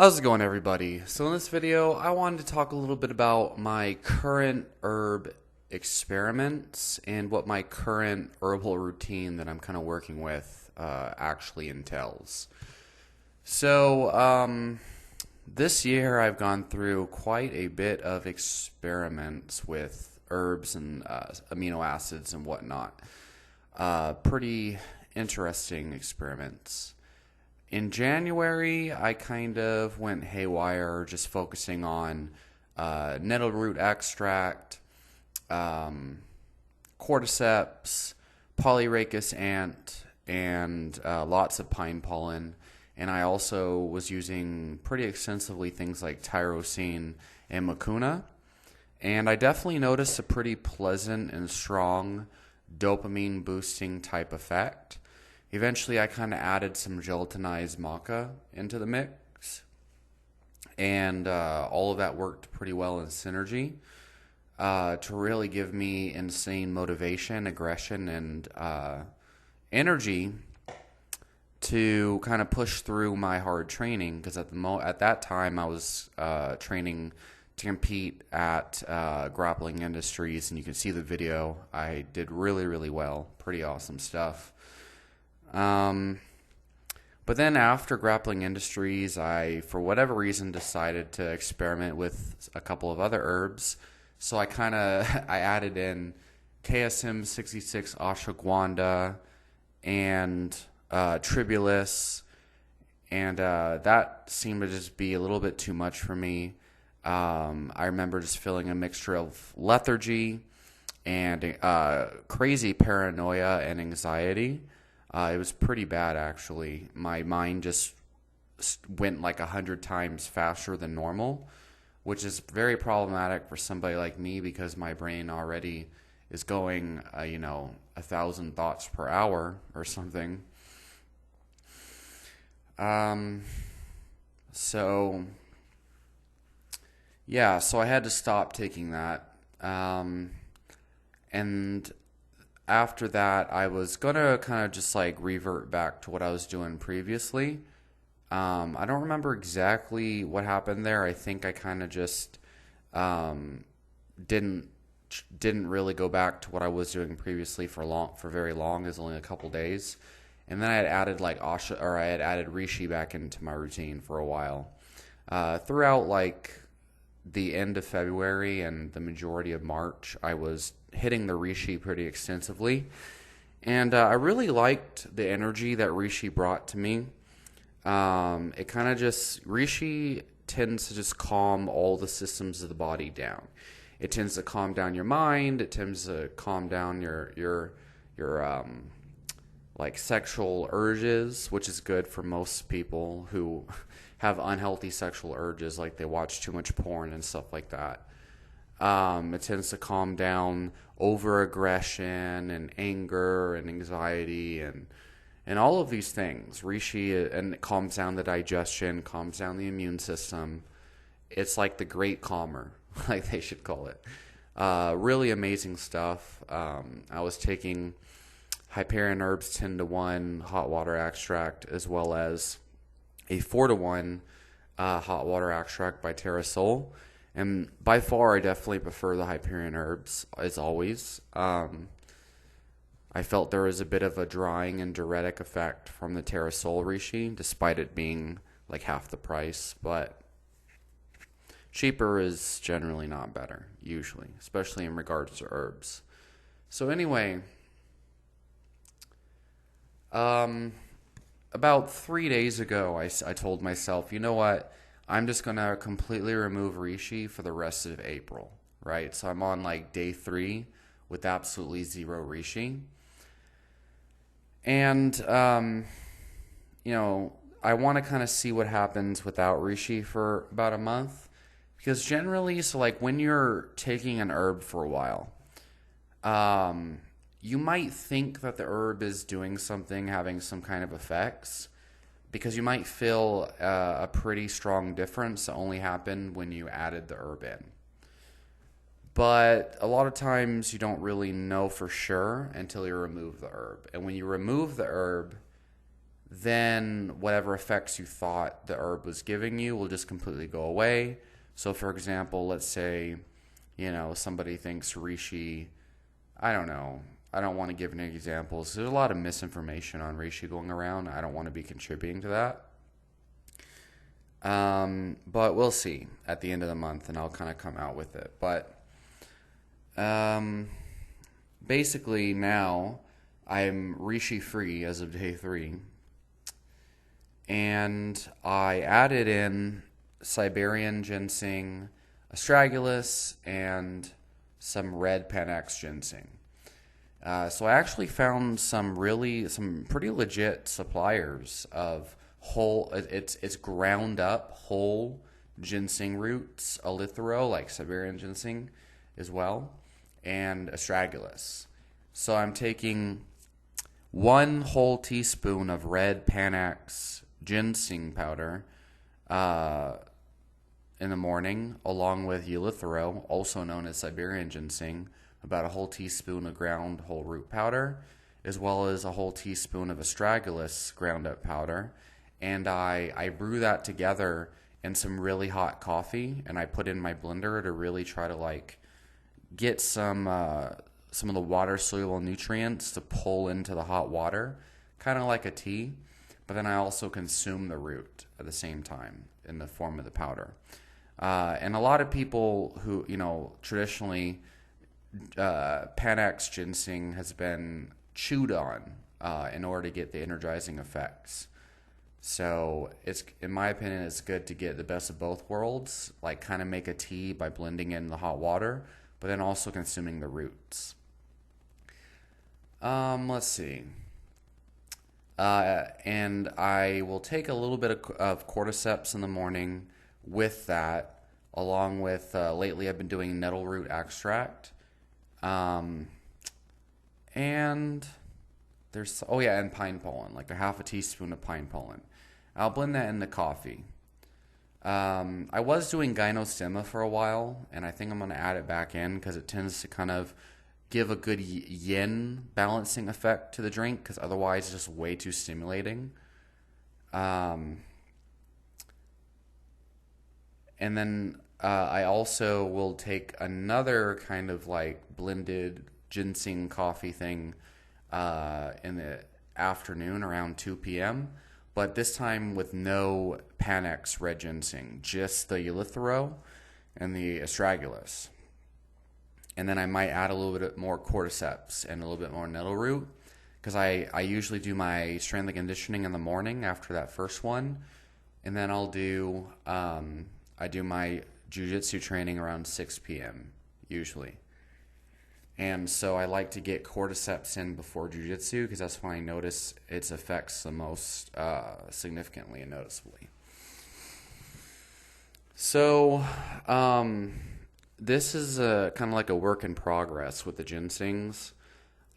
How's it going, everybody? So in this video, I wanted to talk a little bit about my current herb experiments and what my current herbal routine that I'm kind of working with actually entails. So this year I've gone through quite a bit of experiments with herbs and amino acids and whatnot. Pretty interesting experiments. In January, I kind of went haywire, just focusing on nettle root extract, um, cordyceps, Polyrhacus ant, and lots of pine pollen. And I also was using pretty extensively things like tyrosine and mucuna. And I definitely noticed a pretty pleasant and strong dopamine boosting type effect. Eventually, I kind of added some gelatinized maca into the mix, and all of that worked pretty well in synergy to really give me insane motivation, aggression, and energy to kind of push through my hard training. Because at that time, I was training to compete at Grappling Industries, and you can see the video. I did really, really well. Pretty awesome stuff. Um, but then after Grappling Industries, I, for whatever reason, decided to experiment with a couple of other herbs. So I kind of I added in KSM 66 ashwagandha and tribulus, and that seemed to just be a little bit too much for me. I remember just feeling a mixture of lethargy and crazy paranoia and anxiety. It was pretty bad, actually. My mind just went like 100 times faster than normal, which is very problematic for somebody like me because my brain already is going, 1,000 thoughts per hour or something. Um, so yeah, so I had to stop taking that. And after that, I was gonna kind of just like revert back to what I was doing previously. I don't remember exactly what happened there. I think I kind of just um, didn't didn't really go back to what I was doing previously for very long. It was only a couple days, and then I had added like Asha or I had added Rishi back into my routine for a while. Throughout like the end of February and the majority of March, I was hitting the Rishi pretty extensively. And I really liked the energy that Rishi brought to me. It kind of just, Rishi tends to just calm all the systems of the body down. It tends to calm down your mind. It tends to calm down your like sexual urges, which is good for most people who have unhealthy sexual urges, like they watch too much porn and stuff like that. It tends to calm down over aggression and anger and anxiety and all of these things. Rishi, and it calms down the digestion, calms down the immune system. It's like the great calmer, like they should call it. Really amazing stuff. I was taking Hyperion Herbs 10 to 1 hot water extract as well as a 4 to 1 hot water extract by TerraSol. And by far, I definitely prefer the Hyperion Herbs, as always. I felt there was a bit of a drying and diuretic effect from the TerraSol Rishi, despite it being like half the price. But cheaper is generally not better, usually, especially in regards to herbs. So anyway, about 3 days ago, I told myself, you know what? I'm just going to completely remove Rishi for the rest of April, right? So I'm on like day 3 with absolutely zero Rishi. And, I want to kind of see what happens without Rishi for about a month. Because generally, so like when you're taking an herb for a while, you might think that the herb is doing something, having some kind of effects, because you might feel a pretty strong difference that only happened when you added the herb in. But a lot of times you don't really know for sure until you remove the herb. And when you remove the herb, then whatever effects you thought the herb was giving you will just completely go away. So, for example, let's say, somebody thinks reishi, I don't know. I don't want to give any examples. There's a lot of misinformation on reishi going around. I don't want to be contributing to that. But we'll see at the end of the month, and I'll kind of come out with it. But basically now I'm reishi free as of day 3. And I added in Siberian ginseng, astragalus, and some red Panax ginseng. So I actually found some pretty legit suppliers of whole, it's ground up whole ginseng roots, eleuthero, like Siberian ginseng as well, and astragalus. So I'm taking 1 whole teaspoon of red Panax ginseng powder in the morning, along with eleuthero, also known as Siberian ginseng, about a whole teaspoon of ground whole root powder, as well as a whole teaspoon of astragalus ground up powder. And I brew that together in some really hot coffee, and I put in my blender to really try to get some of the water soluble nutrients to pull into the hot water, kind of like a tea. But then I also consume the root at the same time in the form of the powder. And a lot of people who, traditionally, Panax ginseng has been chewed on in order to get the energizing effects. So it's, in my opinion, it's good to get the best of both worlds, like kind of make a tea by blending in the hot water, but then also consuming the roots. Let's see. And I will take a little bit of cordyceps in the morning with that, along with, lately I've been doing nettle root extract. And there's, and pine pollen, like a half a teaspoon of pine pollen. I'll blend that in the coffee. I was doing gynostemma for a while, and I think I'm going to add it back in because it tends to kind of give a good yin balancing effect to the drink, because otherwise it's just way too stimulating. And then I also will take another kind of blended ginseng coffee thing in the afternoon around 2 p.m., but this time with no Panax red ginseng, just the eleuthero and the astragalus. And then I might add a little bit more cordyceps and a little bit more nettle root, because I usually do my strength and conditioning in the morning after that first one. And then I do my jiu-jitsu training around 6 p.m. usually. And so I like to get cordyceps in before jiu-jitsu, because that's when I notice its effects the most significantly and noticeably. So this is kind of like a work in progress with the ginsengs.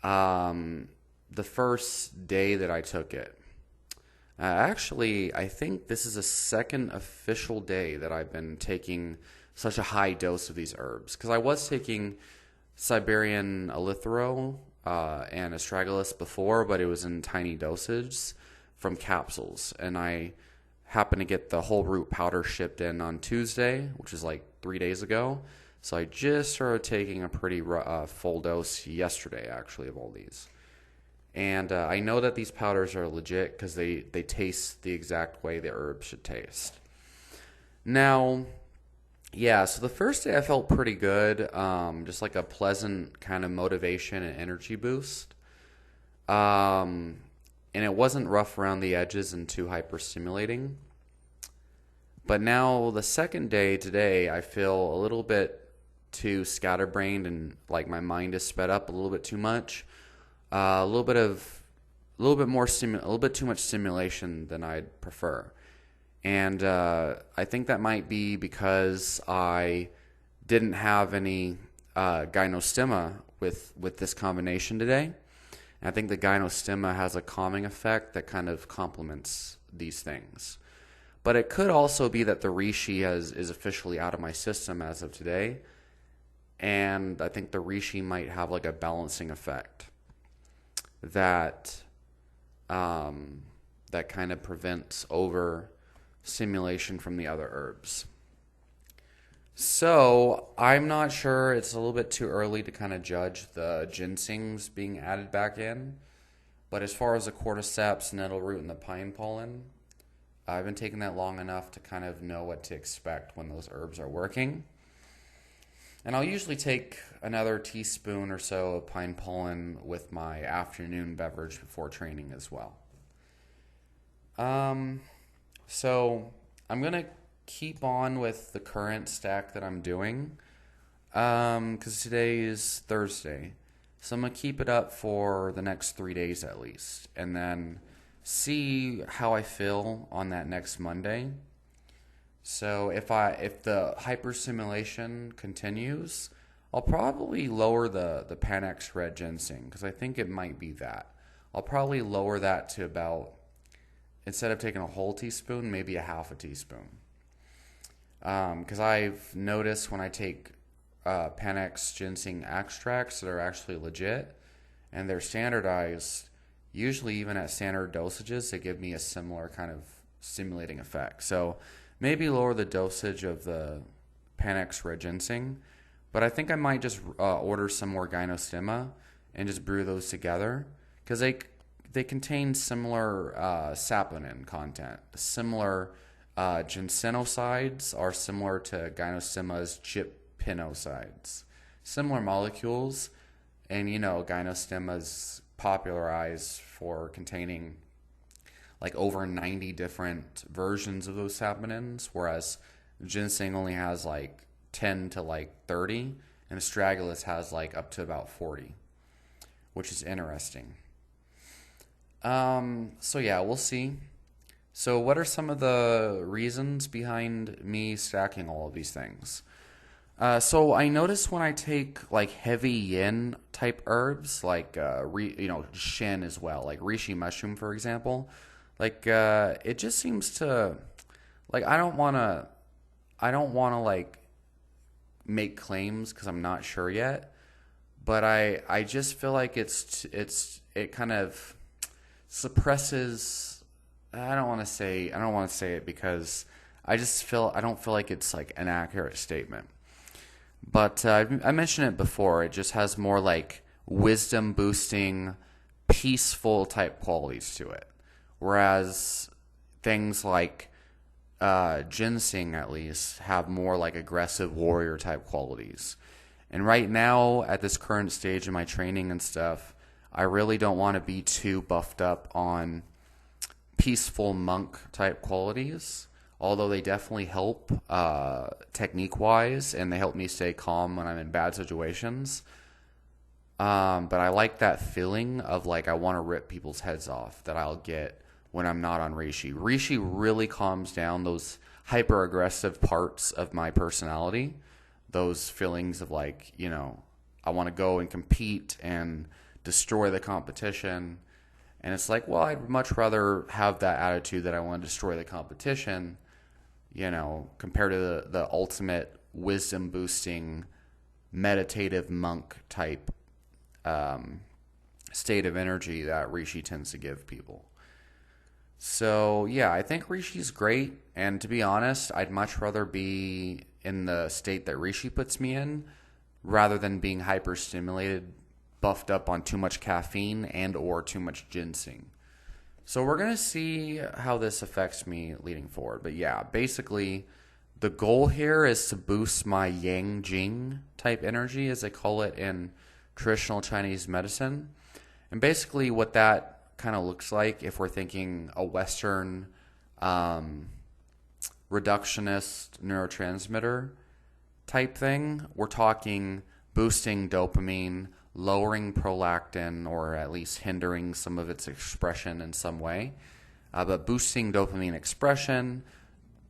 The first day that I took it, actually, I think this is the second official day that I've been taking such a high dose of these herbs. Because I was taking Siberian eleuthero and astragalus before, but it was in tiny dosages from capsules. And I happened to get the whole root powder shipped in on Tuesday, which is like 3 days ago. So I just started taking a pretty full dose yesterday, actually, of all these. And I know that these powders are legit because they taste the exact way the herbs should taste. Now, yeah, so the first day I felt pretty good, just like a pleasant kind of motivation and energy boost. And it wasn't rough around the edges and too hyper-stimulating. But now the second day today, I feel a little bit too scatterbrained, and like my mind is sped up a little bit too much. A little bit too much stimulation than I'd prefer. And I think that might be because I didn't have any gynostemma with this combination today. And I think the gynostemma has a calming effect that kind of complements these things. But it could also be that the reishi is officially out of my system as of today. And I think the reishi might have like a balancing effect that that kind of prevents over stimulation from the other herbs. So I'm not sure. It's a little bit too early to kind of judge the ginsengs being added back in. But as far as the cordyceps, nettle root, and the pine pollen, I've been taking that long enough to kind of know what to expect when those herbs are working. And I'll usually take another teaspoon or so of pine pollen with my afternoon beverage before training as well. So I'm going to keep on with the current stack that I'm doing because today is Thursday. So I'm going to keep it up for the next 3 days at least, and then see how I feel on that next Monday. So if the hyperstimulation continues, I'll probably lower the Panax Red Ginseng because I think it might be that. I'll probably lower that to about, instead of taking a whole teaspoon, maybe a half a teaspoon. Because I've noticed when I take Panax ginseng extracts that are actually legit and they're standardized, usually even at standard dosages, they give me a similar kind of stimulating effect. So maybe lower the dosage of the Panax Red Ginseng, but I think I might just order some more Gynostemma and just brew those together because they contain similar saponin content. Similar ginsenosides are similar to Gynostemma's gypinosides. Similar molecules, and Gynostemma's popularized for containing like over 90 different versions of those saponins, whereas ginseng only has like 10 to like 30, and astragalus has like up to about 40, which is interesting. So yeah, we'll see. So what are some of the reasons behind me stacking all of these things? So I notice when I take like heavy yin type herbs, like shin as well, like reishi mushroom, for example, like it just seems to, like I don't want to like make claims because I'm not sure yet, but I just feel like it kind of suppresses. I don't want to say it because I don't feel like it's like an accurate statement. But I mentioned it before. It just has more like wisdom boosting, peaceful type qualities to it. Whereas things like ginseng, at least, have more like aggressive warrior type qualities. And right now, at this current stage in my training and stuff, I really don't want to be too buffed up on peaceful monk type qualities. Although they definitely help technique-wise, and they help me stay calm when I'm in bad situations. But I like that feeling of like I want to rip people's heads off that I'll get when I'm not on reishi. Reishi really calms down those hyper-aggressive parts of my personality. Those feelings of like, I want to go and compete and destroy the competition. And it's like, well, I'd much rather have that attitude that I want to destroy the competition, compared to the ultimate wisdom boosting, meditative monk type state of energy that reishi tends to give people. So yeah, I think Rishi's great, and to be honest, I'd much rather be in the state that Reishi puts me in rather than being hyper-stimulated, buffed up on too much caffeine and or too much ginseng. So we're going to see how this affects me leading forward. But yeah, basically, the goal here is to boost my yang jing type energy, as they call it in traditional Chinese medicine. And basically what that kind of looks like, if we're thinking a Western reductionist neurotransmitter type thing, we're talking boosting dopamine, lowering prolactin, or at least hindering some of its expression in some way. But boosting dopamine expression,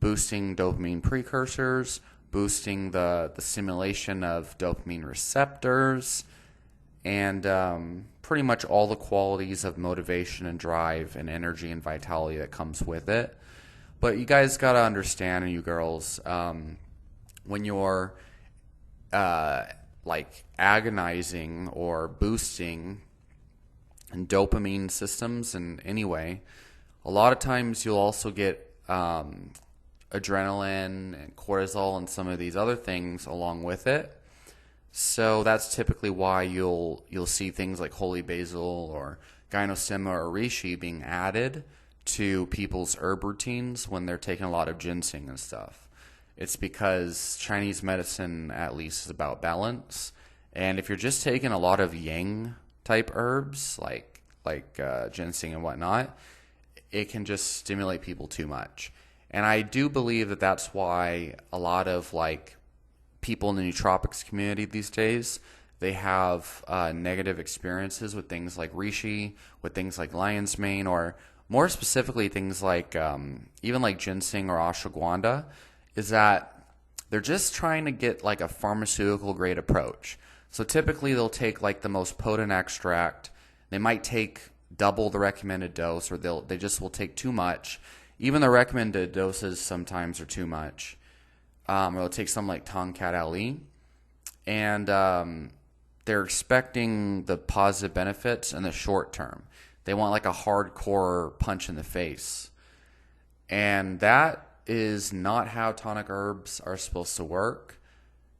boosting dopamine precursors, boosting the stimulation of dopamine receptors, and pretty much all the qualities of motivation and drive and energy and vitality that comes with it. But you guys got to understand, and you girls, when you're like agonizing or boosting dopamine systems in any way, A lot of times you'll also get adrenaline and cortisol and some of these other things along with it. So that's typically why you'll see things like holy basil or gynosema or reishi being added to people's herb routines when they're taking a lot of ginseng and stuff. It's because Chinese medicine, at least, is about balance. And if you're just taking a lot of yang type herbs like ginseng and whatnot, it can just stimulate people too much. And I do believe that that's why a lot of like people in the nootropics community these days, they have negative experiences with things like reishi, with things like lion's mane, or more specifically things like even like ginseng or ashwagandha, is that they're just trying to get like a pharmaceutical grade approach. So typically they'll take like the most potent extract. They might take double the recommended dose, or they just will take too much. Even the recommended doses sometimes are too much. Or they'll take something like Tongkat Ali, and they're expecting the positive benefits in the short term. They want like a hardcore punch in the face. And that is not how tonic herbs are supposed to work,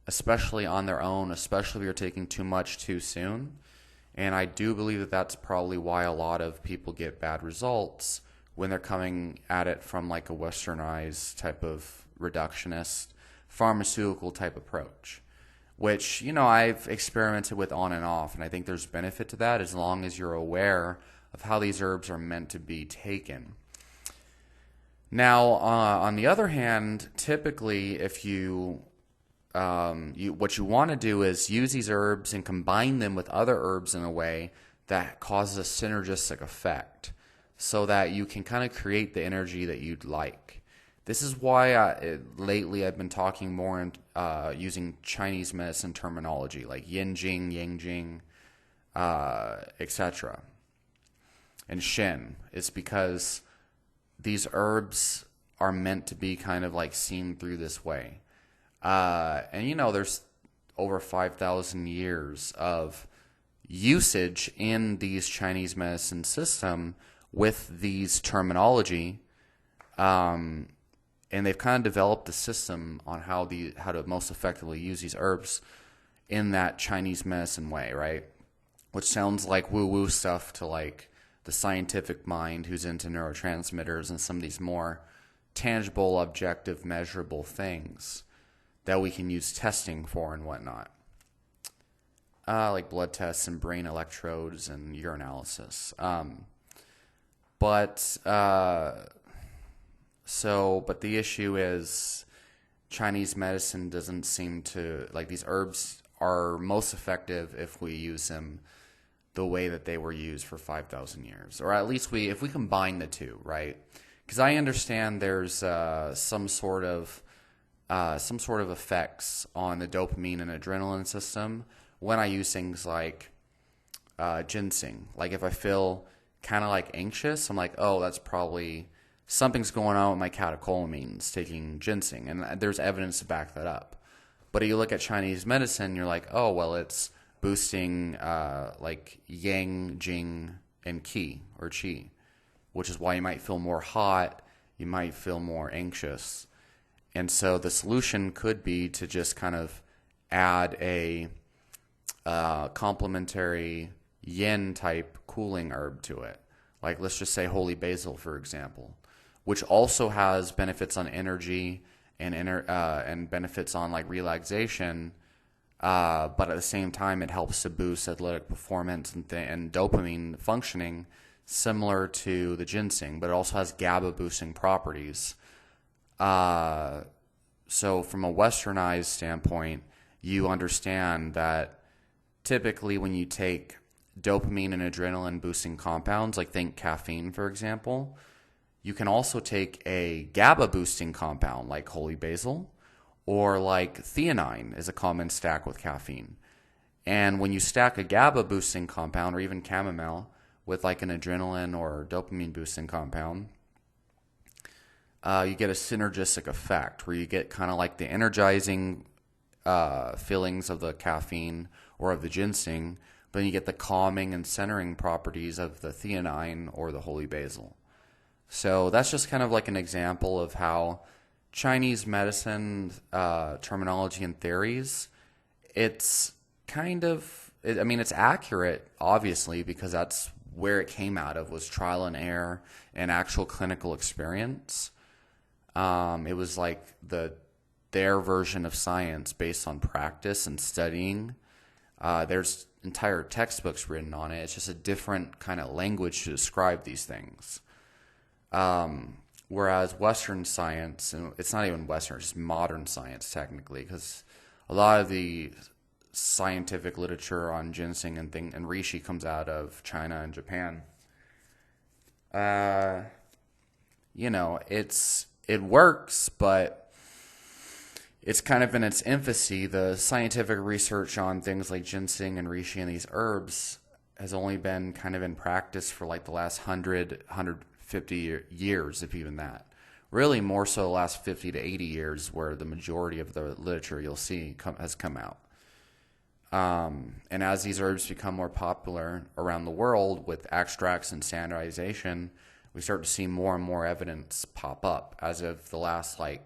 especially on their own, especially if you're taking too much too soon. And I do believe that that's probably why a lot of people get bad results when they're coming at it from like a westernized type of reductionist pharmaceutical type approach, which, you know, I've experimented with on and off, and I think there's benefit to that as long as you're aware of how these herbs are meant to be taken. Now, on the other hand, typically if what you want to do is use these herbs and combine them with other herbs in a way that causes a synergistic effect so that you can kind of create the energy that you'd like. This is why lately I've been talking more in using Chinese medicine terminology like yin jing, yang jing, etc. and Shen. It's because these herbs are meant to be kind of like seen through this way. And you know, there's over 5,000 years of usage in these Chinese medicine system with these terminology. And they've kind of developed a system on how to most effectively use these herbs in that Chinese medicine way, right? Which sounds like woo-woo stuff to like the scientific mind who's into neurotransmitters and some of these more tangible, objective, measurable things that we can use testing for and whatnot. Like blood tests and brain electrodes and urinalysis. But the issue is Chinese medicine doesn't seem to, like, these herbs are most effective if we use them the way that they were used for 5,000 years. Or at least if we combine the two, right? Because I understand there's some sort of effects on the dopamine and adrenaline system when I use things like ginseng. Like if I feel kind of like anxious, I'm like, oh, that's probably something's going on with my catecholamines taking ginseng, and there's evidence to back that up. But you look at Chinese medicine, you're like, oh, well, it's boosting like yang, jing, and qi or qi, which is why you might feel more hot, you might feel more anxious. And so the solution could be to just kind of add a complementary yin type cooling herb to it. Like let's just say holy basil, for example, which also has benefits on energy and benefits on like relaxation, but at the same time it helps to boost athletic performance and dopamine functioning, similar to the ginseng, but it also has GABA boosting properties. So from a westernized standpoint, you understand that typically when you take dopamine and adrenaline boosting compounds, like think caffeine, for example, you can also take a GABA boosting compound like holy basil, or like theanine is a common stack with caffeine. And when you stack a GABA boosting compound, or even chamomile, with like an adrenaline or dopamine boosting compound, you get a synergistic effect where you get kind of like the energizing feelings of the caffeine or of the ginseng, but then you get the calming and centering properties of the theanine or the holy basil. So that's just kind of like an example of how Chinese medicine terminology and theories, it's kind of, I mean, it's accurate, obviously, because that's where it came out of, was trial and error and actual clinical experience. It was like their version of science based on practice and studying. There's entire textbooks written on it. It's just a different kind of language to describe these things. Whereas Western science, and it's not even Western, it's just modern science technically, because a lot of the scientific literature on ginseng and reishi comes out of China and Japan. Uh, it works, but it's kind of in its infancy. The scientific research on things like ginseng and reishi and these herbs has only been kind of in practice for like the last 150 years, if even that. Really, more so the last 50 to 80 years, where the majority of the literature you'll see has come out. And as these herbs become more popular around the world with extracts and standardization, we start to see more and more evidence pop up as of the last like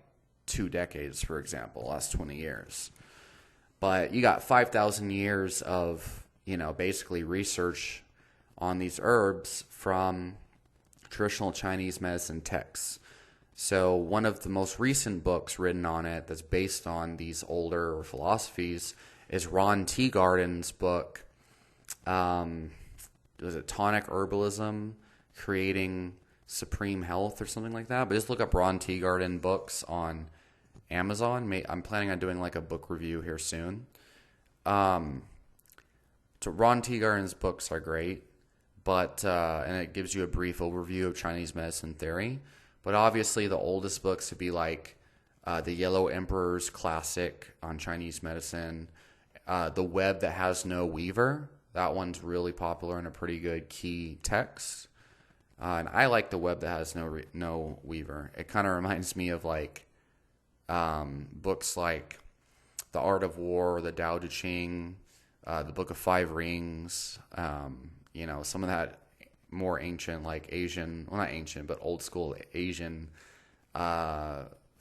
2 decades, for example, last 20 years. But you got 5,000 years of, basically research on these herbs from traditional Chinese medicine texts. So one of the most recent books written on it that's based on these older philosophies is Ron Teeguarden's book, was it Tonic Herbalism, Creating Supreme Health or something like that? But just look up Ron Teeguarden books on Amazon. I'm planning on doing like a book review here soon. So Ron Teeguarden's books are great, but and it gives you a brief overview of Chinese medicine theory. But obviously the oldest books would be like The Yellow Emperor's Classic on Chinese Medicine, The Web That Has No Weaver. That one's really popular and a pretty good key text. And I like The Web That Has No Weaver. It kind of reminds me of like books like The Art of War, the Tao Te Ching, the Book of Five Rings, some of that more ancient, like Asian, well, not ancient, but old school Asian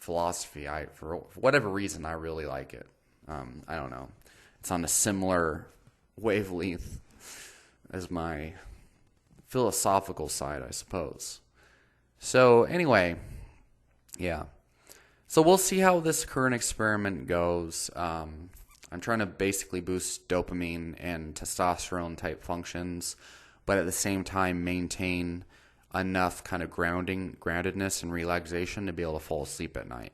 philosophy. For whatever reason, I really like it. I don't know. It's on a similar wavelength as my philosophical side, I suppose. So anyway, yeah. So we'll see how this current experiment goes. I'm trying to basically boost dopamine and testosterone type functions, but at the same time maintain enough kind of groundedness and relaxation to be able to fall asleep at night.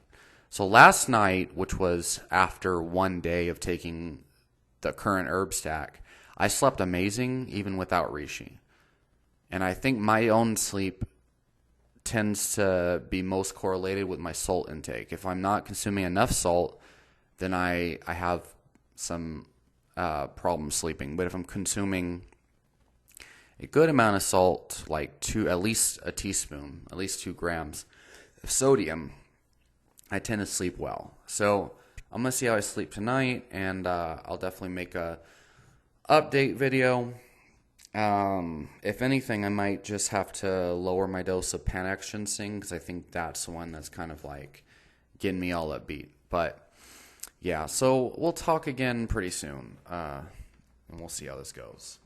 So last night, which was after one day of taking the current herb stack, I slept amazing even without reishi. And I think my own sleep tends to be most correlated with my salt intake. If I'm not consuming enough salt, then I have some problems sleeping. But if I'm consuming a good amount of salt, like at least a teaspoon, at least 2 grams of sodium, I tend to sleep well. So I'm going to see how I sleep tonight, and I'll definitely make a update video. If anything, I might just have to lower my dose of Panax ginseng, because I think that's the one that's kind of like getting me all upbeat. But yeah, so we'll talk again pretty soon, and we'll see how this goes.